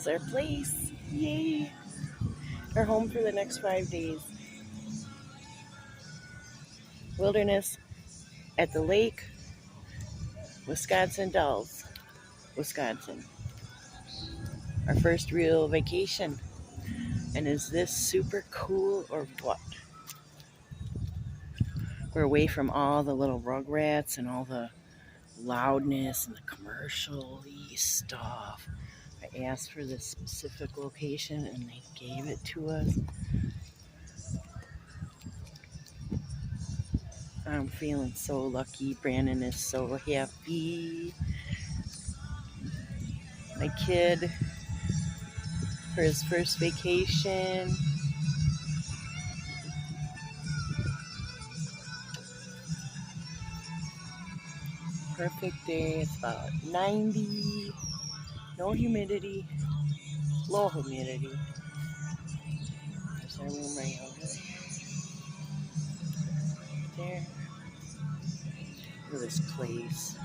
our place. Yay! Our home for the next 5 days. Wilderness at the lake, Wisconsin Dells, Wisconsin. Our first real vacation. And is this super cool or what? We're away from all the little rugrats and all the loudness and the commercial-y stuff. I asked for this specific location and they gave it to us. I'm feeling so lucky. Brandon is so happy. My kid for his first vacation. Perfect day. It's about 90. No humidity. Low humidity. There's our room right over there. Look at this place.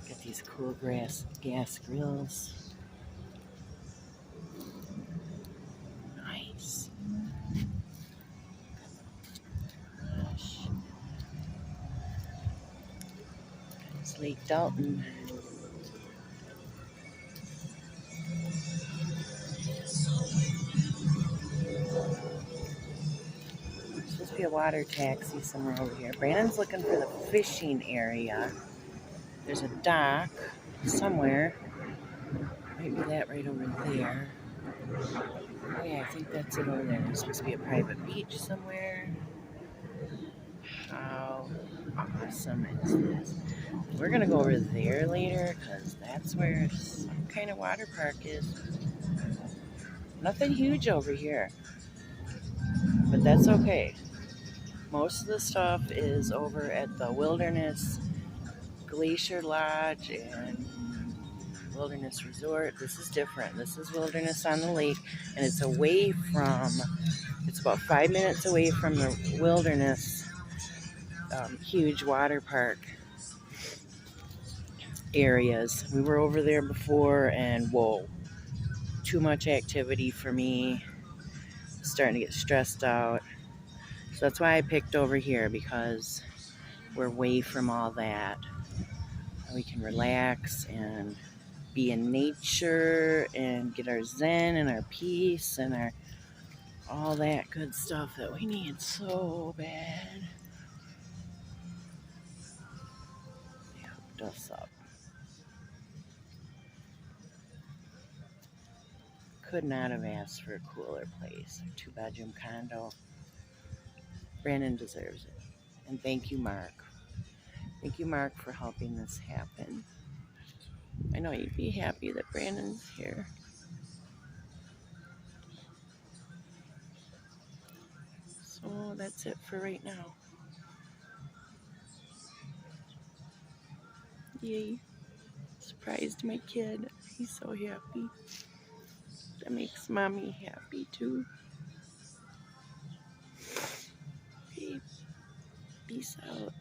Got these cool gas grills. Nice. Gosh. It's Lake Dalton. There's supposed to be a water taxi somewhere over here. Brandon's looking for the fishing area. There's a dock somewhere. Might be that right over there. Oh yeah, I think that's it over there. There's supposed to be a private beach somewhere. How awesome is this? We're gonna go over there later because that's where some kind of water park is. Nothing huge over here, but that's okay. Most of the stuff is over at the Wilderness Glacier Lodge and Wilderness Resort. This is different. This is Wilderness on the Lake, and it's away from, it's about 5 minutes away from the Wilderness huge water park areas. We were over there before, and whoa, too much activity for me. Starting to get stressed out. So that's why I picked over here, because we're away from all that. We can relax and be in nature and get our zen and our peace and our all that good stuff that we need so bad. They hooked us up. Could not have asked for a cooler place. A 2-bedroom condo. Brandon deserves it. And thank you, Mark. Thank you, Mark, for helping this happen. I know you'd be happy that Brandon's here. So that's it for right now. Yay. Surprised my kid. He's so happy. That makes mommy happy too. Okay. Peace out.